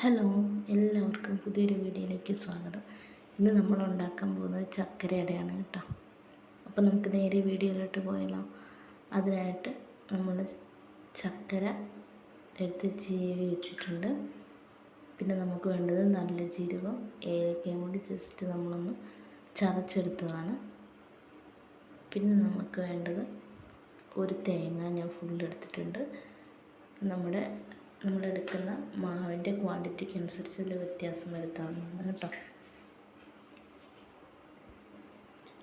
Hello, എല്ലാവർക്കും പുതിയൊരു വീഡിയോയിലേക്ക് സ്വാഗതം. ഇന്ന് നമ്മൾ ഉണ്ടാക്കാൻ പോകുന്നത് ചക്കരയടയാണ് കേട്ടോ. അപ്പോൾ നമുക്ക് നേരെ വീഡിയോയിലോട്ട് പോയാലോ. അതിനായിട്ട് നമ്മൾ ചക്കര എടുത്ത് ചീവി വെച്ചിട്ടുണ്ട്. പിന്നെ നമുക്ക് വേണ്ടത് നല്ല ജീരകം, ഏലക്കയും കൂടി ജസ്റ്റ് നമ്മളൊന്ന് ചതച്ചെടുത്തതാണ്. പിന്നെ നമുക്ക് വേണ്ടത് ഒരു തേങ്ങ ഞാൻ ഫുൾ എടുത്തിട്ടുണ്ട്. നമ്മളെടുക്കുന്ന മാവിൻ്റെ ക്വാണ്ടിറ്റിക്ക് അനുസരിച്ചുള്ള വ്യത്യാസം വരുത്താവുന്നതാണ് കേട്ടോ.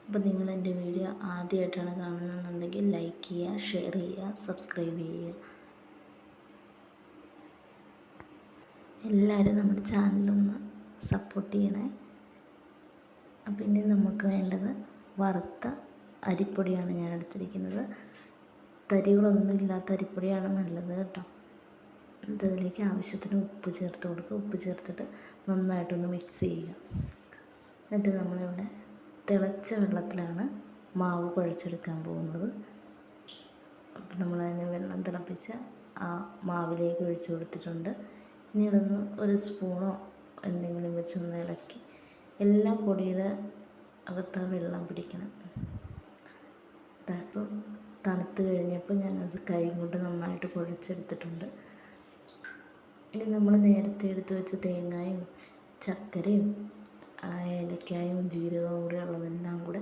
അപ്പോൾ നിങ്ങൾ എൻ്റെ വീഡിയോ ആദ്യമായിട്ടാണ് കാണുന്നതെന്നുണ്ടെങ്കിൽ ലൈക്ക് ചെയ്യുക, ഷെയർ ചെയ്യുക, സബ്സ്ക്രൈബ് ചെയ്യുക. എല്ലാവരും നമ്മുടെ ചാനലൊന്ന് സപ്പോർട്ട് ചെയ്യണേ. അപ്പോൾ ഇനി നമുക്ക് വേണ്ടത് വറുത്ത അരിപ്പൊടിയാണ് ഞാൻ എടുത്തിരിക്കുന്നത്. തരികളൊന്നും ഇല്ലാത്ത അരിപ്പൊടിയാണ് നല്ലത് കേട്ടോ. അതിലേക്ക് ആവശ്യത്തിന് ഉപ്പ് ചേർത്ത് കൊടുക്കുക. ഉപ്പ് ചേർത്തിട്ട് നന്നായിട്ടൊന്ന് മിക്സ് ചെയ്യുക. എന്നിട്ട് നമ്മളിവിടെ തിളച്ച വെള്ളത്തിലാണ് മാവ് കുഴച്ചെടുക്കാൻ പോകുന്നത്. അപ്പം നമ്മളതിന് വെള്ളം തിളപ്പിച്ച് ആ മാവിലേക്ക് ഒഴിച്ചു കൊടുത്തിട്ടുണ്ട്. ഇനി അതൊന്ന് ഒരു സ്പൂണോ എന്തെങ്കിലും വെച്ചൊന്ന് ഇളക്കി എല്ലാ പൊടിയുടെ അകത്ത് വെള്ളം പിടിക്കണം. അപ്പം തണുത്ത് കഴിഞ്ഞപ്പോൾ ഞാനത് കൈ കൊണ്ട് നന്നായിട്ട് കുഴച്ചെടുത്തിട്ടുണ്ട്. ഇനി നമ്മൾ നേരത്തെ എടുത്ത് വെച്ച തേങ്ങയും ചക്കരയും ഏലക്കായും ജീരകവും കൂടെ ഉള്ളതെല്ലാം കൂടെ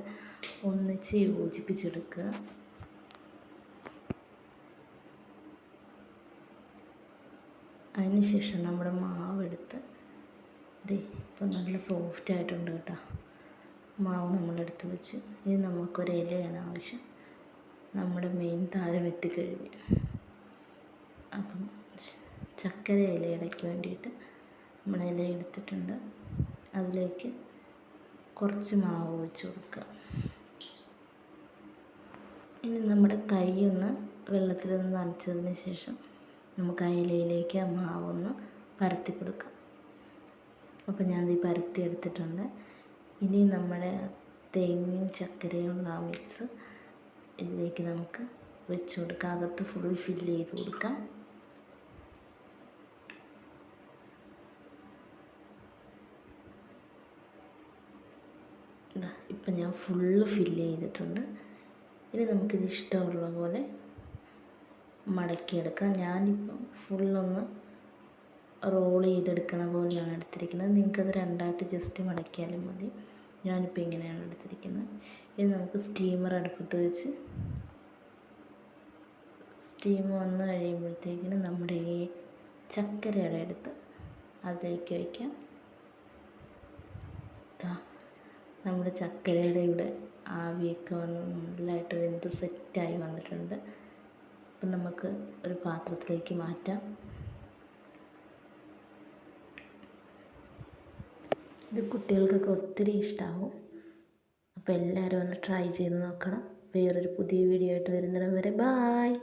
ഒന്നിച്ച് യോജിപ്പിച്ചെടുക്കുക. അതിനുശേഷം നമ്മുടെ മാവെടുത്ത് ഇപ്പം നല്ല സോഫ്റ്റ് ആയിട്ടുണ്ട് കേട്ടോ. മാവ് നമ്മളെടുത്ത് വെച്ച് ഇനി നമുക്കൊരു ഇലയാണ് ആവശ്യം. നമ്മുടെ മെയിൻ താരം എത്തിക്കഴിഞ്ഞ്. അപ്പം ചക്കര ഇലയിടയ്ക്ക് വേണ്ടിയിട്ട് നമ്മൾ ഇല എടുത്തിട്ടുണ്ട്. അതിലേക്ക് കുറച്ച് മാവ് ഒഴിച്ച് കൊടുക്കുക. ഇനി നമ്മുടെ കൈയൊന്ന് വെള്ളത്തിലൊന്ന് നനച്ചതിന് ശേഷം നമുക്ക് ആ ഇലയിലേക്ക് ആ മാവൊന്ന് പരത്തി കൊടുക്കാം. അപ്പോൾ ഞാനത് പരത്തി എടുത്തിട്ടുണ്ട്. ഇനി നമ്മുടെ തേങ്ങയും ചക്കരയും ഉള്ള ആ മിക്സ് ഇതിലേക്ക് നമുക്ക് വെച്ച് കൊടുക്കാം. അകത്ത് ഫുൾ ഫില്ല് ചെയ്ത് കൊടുക്കാം. ഇപ്പം ഞാൻ ഫുള്ള് ഫില്ല് ചെയ്തിട്ടുണ്ട്. ഇനി നമുക്കിത് ഇഷ്ടമുള്ള പോലെ മടക്കിയെടുക്കാം. ഞാനിപ്പം ഫുള്ളൊന്ന് റോൾ ചെയ്തെടുക്കണ പോലെയാണ് എടുത്തിരിക്കുന്നത്. നിങ്ങൾക്കത് രണ്ടായിട്ട് ജസ്റ്റ് മടക്കിയാലും മതി. ഞാനിപ്പോൾ ഇങ്ങനെയാണ് എടുത്തിരിക്കുന്നത്. ഇനി നമുക്ക് സ്റ്റീമർ അടുപ്പത്ത് വെച്ച് സ്റ്റീം വന്ന് കഴിയുമ്പോഴത്തേക്കിന് നമ്മുടെ ഈ ചക്കരയുടെ എടുത്ത് അതിലേക്ക് വയ്ക്കാം. നമ്മുടെ ചക്കരയുടെ ഇവിടെ ആവിയൊക്കെ വന്ന് നല്ലതായിട്ട് വെന്ത് സെറ്റായി വന്നിട്ടുണ്ട്. അപ്പം നമുക്ക് ഒരു പാത്രത്തിലേക്ക് മാറ്റാം. ഇത് കുട്ടികൾക്കൊക്കെ ഒത്തിരി ഇഷ്ടമാവും. അപ്പോൾ എല്ലാവരും ഒന്ന് ട്രൈ ചെയ്ത് നോക്കണം. വേറൊരു പുതിയ വീഡിയോ ആയിട്ട് വരുന്നിടം വരെ ബായ്.